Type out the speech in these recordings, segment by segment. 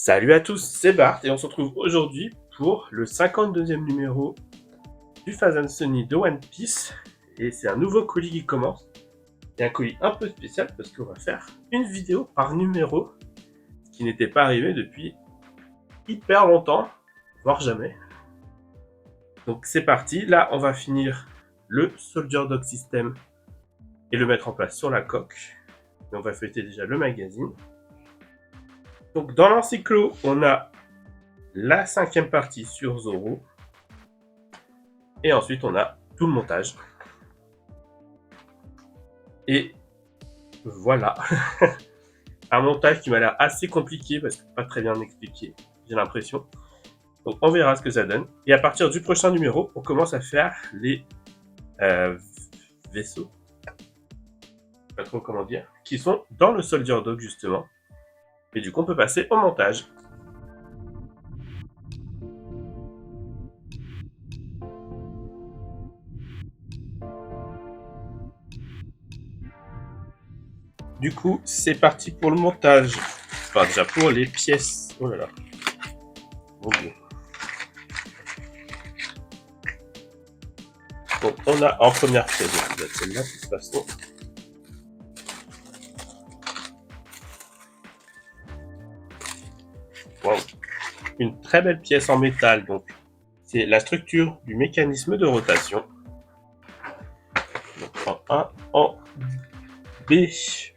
Salut à tous, c'est Bart et on se retrouve aujourd'hui pour le 52e numéro du Phase Sony de One Piece. Et c'est un nouveau colis qui commence. Et un colis un peu spécial parce qu'on va faire une vidéo par numéro, ce qui n'était pas arrivé depuis hyper longtemps, voire jamais. Donc c'est parti, là on va finir le Soldier Dog System et le mettre en place sur la coque. Et on va feuilleter déjà le magazine. Donc dans l'encyclo, on a la 5e partie sur Zoro. Et ensuite, on a tout le montage. Et voilà. Un montage qui m'a l'air assez compliqué parce que pas très bien expliqué, j'ai l'impression. Donc on verra ce que ça donne. Et à partir du prochain numéro, on commence à faire les vaisseaux. Pas trop comment dire. Qui sont dans le Soldier Dog justement. Et du coup, on peut passer au montage. Du coup, c'est parti pour le montage. Enfin, déjà pour les pièces. Oh là là. Mon Dieu. Donc, on a en première pièce, celle-là, de toute façon. Wow. Une très belle pièce en métal, donc c'est la structure du mécanisme de rotation. Donc, en A, en B,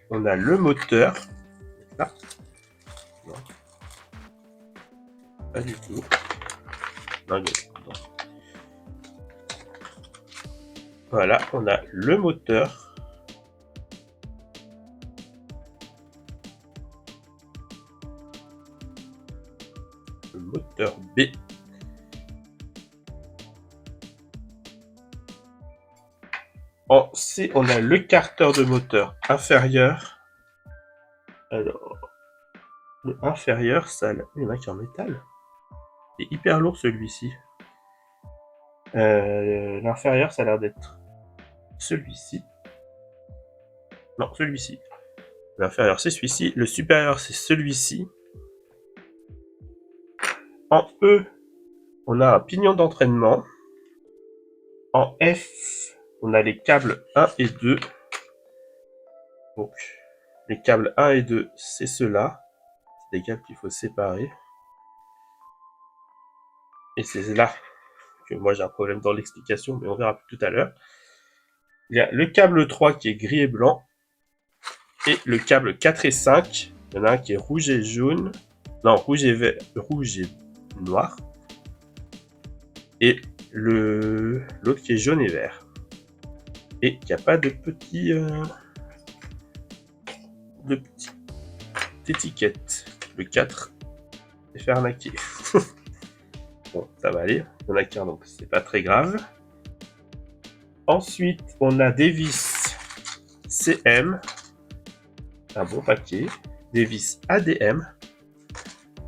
on a le moteur. Là. Non. Pas du tout. Non, non. Voilà, on a le moteur. Le moteur B. En C, on a le carter de moteur inférieur. Alors, le inférieur, ça, il y en a qui en métal. C'est hyper lourd celui-ci. L'inférieur, ça a l'air d'être celui-ci. Non, celui-ci. L'inférieur, c'est celui-ci. Le supérieur, c'est celui-ci. En E, on a un pignon d'entraînement. En F, on a les câbles 1 et 2. Donc, les câbles 1 et 2, c'est ceux-là. C'est des câbles qu'il faut séparer. Et c'est là que moi j'ai un problème dans l'explication, mais on verra tout à l'heure. Il y a le câble 3 qui est gris et blanc. Et le câble 4 et 5, il y en a un qui est rouge et jaune. Non, rouge et vert, rouge et noir. Et l'autre qui est jaune et vert. Et il n'y a pas de petite étiquette. Le 4 est fait arnaquer. Bon, ça va aller. Il y en a qu'un, donc c'est pas très grave. Ensuite, on a des vis CM. Un bon paquet. Des vis ADM.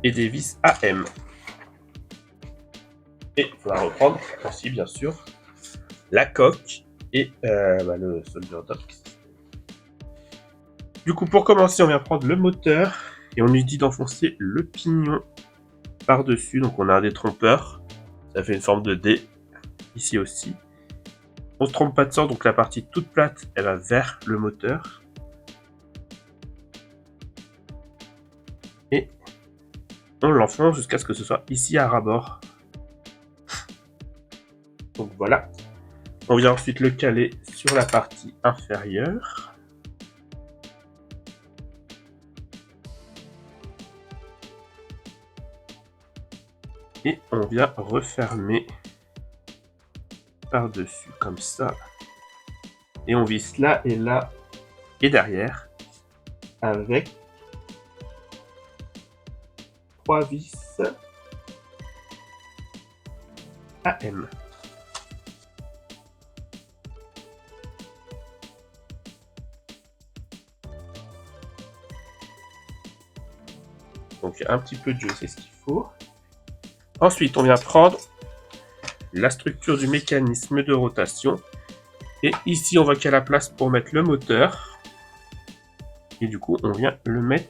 Et des vis AM. Et il faudra reprendre aussi, bien sûr, la coque et le Soldier Dog. Du coup, pour commencer, on vient prendre le moteur et on lui dit d'enfoncer le pignon par-dessus. Donc, on a un détrompeur. Ça fait une forme de D. Ici aussi. On se trompe pas de sens, donc la partie toute plate, elle va vers le moteur. Et on l'enfonce jusqu'à ce que ce soit ici à ras-bord. Donc voilà. On vient ensuite le caler sur la partie inférieure. Et on vient refermer par-dessus comme ça. Et on visse là et derrière avec 3 vis AM. Donc un petit peu de jeu, c'est ce qu'il faut. Ensuite, on vient prendre la structure du mécanisme de rotation. Et ici, on voit qu'il y a la place pour mettre le moteur. Et du coup, on vient le mettre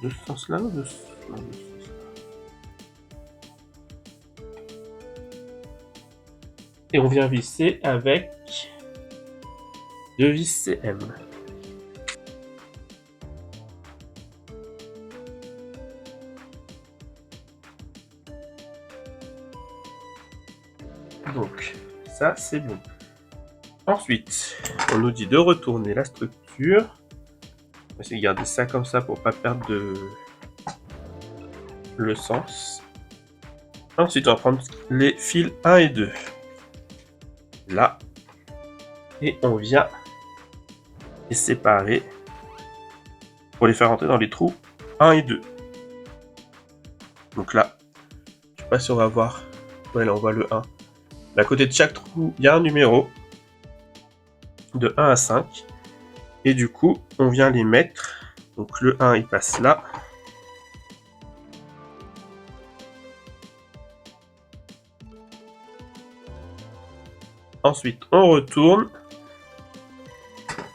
De ce sens-là ou de ce sens-là? Et on vient visser avec 2 vis CM. Donc, ça c'est bon. Ensuite, on nous dit de retourner la structure. On va essayer de garder ça comme ça pour pas perdre le sens. Ensuite, on va prendre les fils 1 et 2. Là. Et on vient les séparer pour les faire rentrer dans les trous 1 et 2. Donc là, je sais pas si on va voir. Ouais, là on voit le 1. À côté de chaque trou, il y a un numéro de 1 à 5. Et du coup, on vient les mettre. Donc le 1, il passe là. Ensuite, on retourne.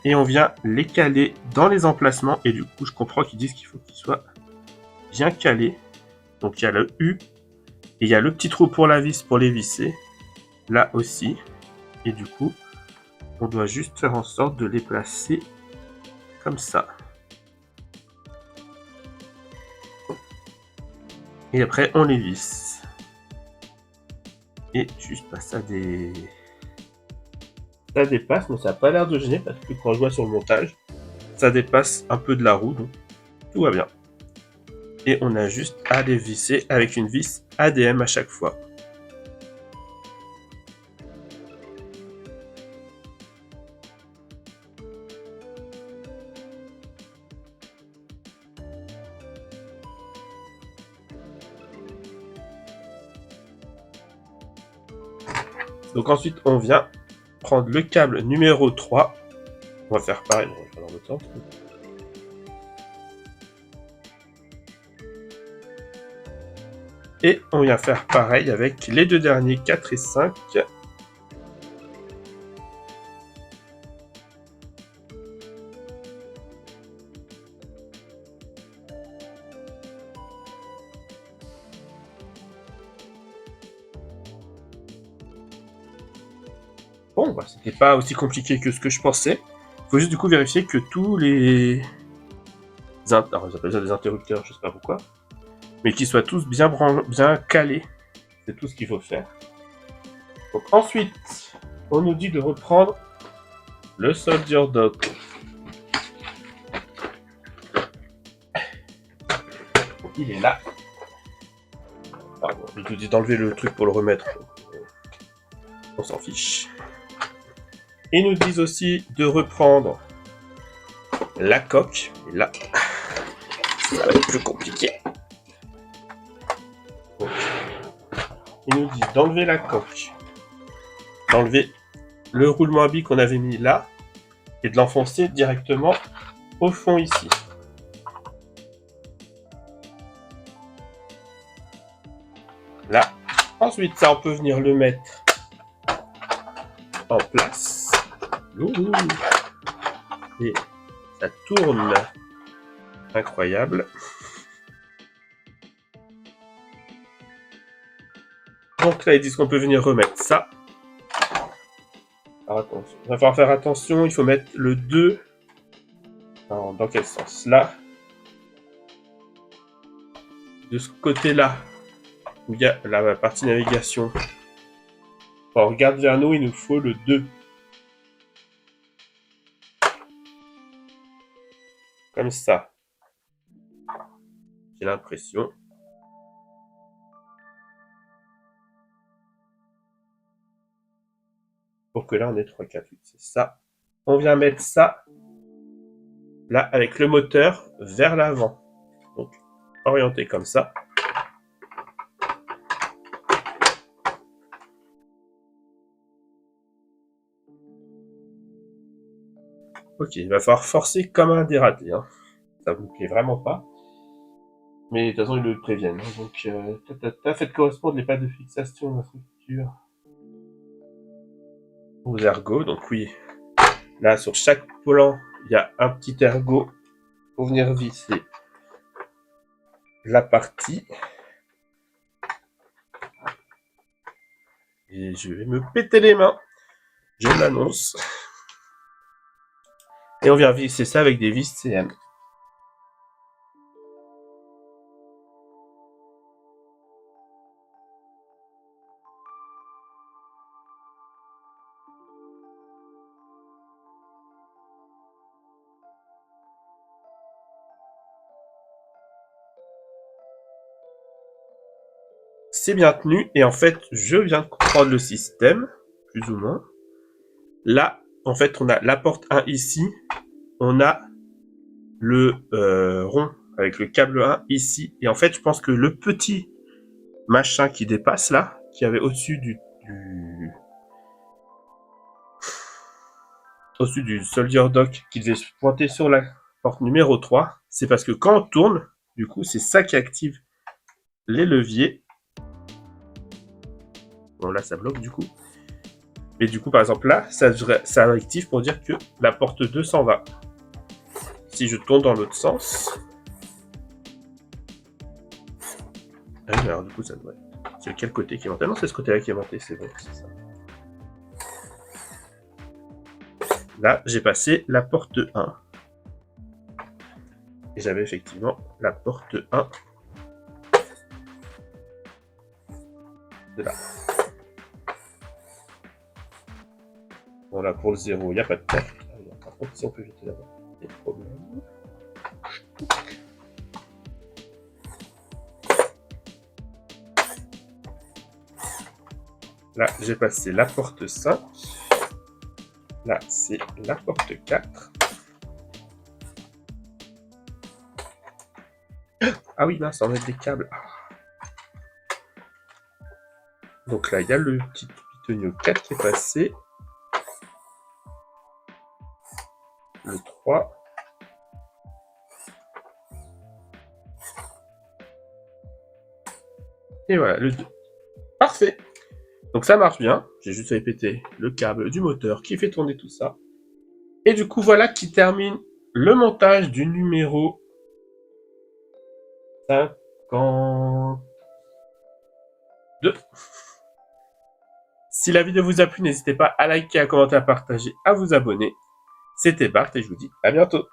Et on vient les caler dans les emplacements. Et du coup, je comprends qu'ils disent qu'il faut qu'ils soient bien calés. Donc il y a le U. Et il y a le petit trou pour la vis pour les visser. Là aussi. Et du coup, on doit juste faire en sorte de les placer comme ça. Et après, on les visse. Et juste, bah, ça dépasse, mais ça n'a pas l'air de gêner parce que quand je vois sur le montage, ça dépasse un peu de la roue, donc tout va bien. Et on a juste à les visser avec une vis ADM à chaque fois. Donc ensuite, on vient prendre le câble numéro 3. On va faire pareil, on va faire dans l'autre sens. Et on vient faire pareil avec les deux derniers, 4 et 5. Bon, bah, c'était pas aussi compliqué que ce que je pensais. Il faut juste du coup vérifier que tous les... Alors, ils appellent ça des interrupteurs, je sais pas pourquoi. Mais qu'ils soient tous bien calés. C'est tout ce qu'il faut faire. Donc ensuite, on nous dit de reprendre le soldier dog. Il est là. Pardon, il nous dit d'enlever le truc pour le remettre. On s'en fiche. Ils nous disent aussi de reprendre la coque. Et là, ça va être plus compliqué. Donc, ils nous disent d'enlever la coque, d'enlever le roulement à billes qu'on avait mis là, et de l'enfoncer directement au fond ici. Là. Ensuite, ça, on peut venir le mettre en place. Et ça tourne. Incroyable. Donc là, ils disent qu'on peut venir remettre ça. Alors attention, il va falloir faire attention, il faut mettre le 2. Alors, dans quel sens? Là. De ce côté-là, où il y a la partie navigation. Quand on regarde vers nous, il nous faut le 2. Comme ça. J'ai l'impression. Pour que là, on ait 3, 4, 8. C'est ça. On vient mettre ça, là, avec le moteur vers l'avant. Donc, orienté comme ça. Ok, il va falloir forcer comme un dératé. Hein. Ça vous plaît vraiment pas. Mais de toute façon, ils le préviennent. Hein. Donc, faites correspondre les pattes de fixation de la structure aux ergots. Donc oui, là, sur chaque plan, il y a un petit ergot pour venir visser la partie. Et je vais me péter les mains. Je l'annonce. Et on vient visser ça avec des vis CM. C'est bien tenu, et en fait, je viens de comprendre le système, plus ou moins. Là, en fait, on a la porte 1 ici, on a le rond avec le câble 1 ici, et en fait, je pense que le petit machin qui dépasse là, qui avait au-dessus au-dessus du soldier dock, qui devait se pointer sur la porte numéro 3, c'est parce que quand on tourne, du coup, c'est ça qui active les leviers. Bon, là, ça bloque, du coup. Mais du coup, par exemple, là, ça active pour dire que la porte 2 s'en va. Si je tourne dans l'autre sens... Ah oui, alors du coup, ça devrait... C'est quel côté qui est monté? Non, c'est ce côté-là qui est monté, c'est bon, c'est ça. Là, j'ai passé la porte 1. Et j'avais effectivement la porte 1 de là. Bon, là, pour le 0, il n'y a pas de tête. Par contre, si on peut éviter là-bas, il y a des problèmes. Là, j'ai passé la porte 5. Là, c'est la porte 4. Ah oui, là, ça enlève des câbles. Donc là, il y a le petit pitonio 4 qui est passé. Le 3. Et voilà, le 2. Parfait. Donc ça marche bien. J'ai juste répété le câble du moteur qui fait tourner tout ça. Et du coup, voilà qui termine le montage du numéro 52. Si la vidéo vous a plu, n'hésitez pas à liker, à commenter, à partager, à vous abonner. C'était Bart et je vous dis à bientôt.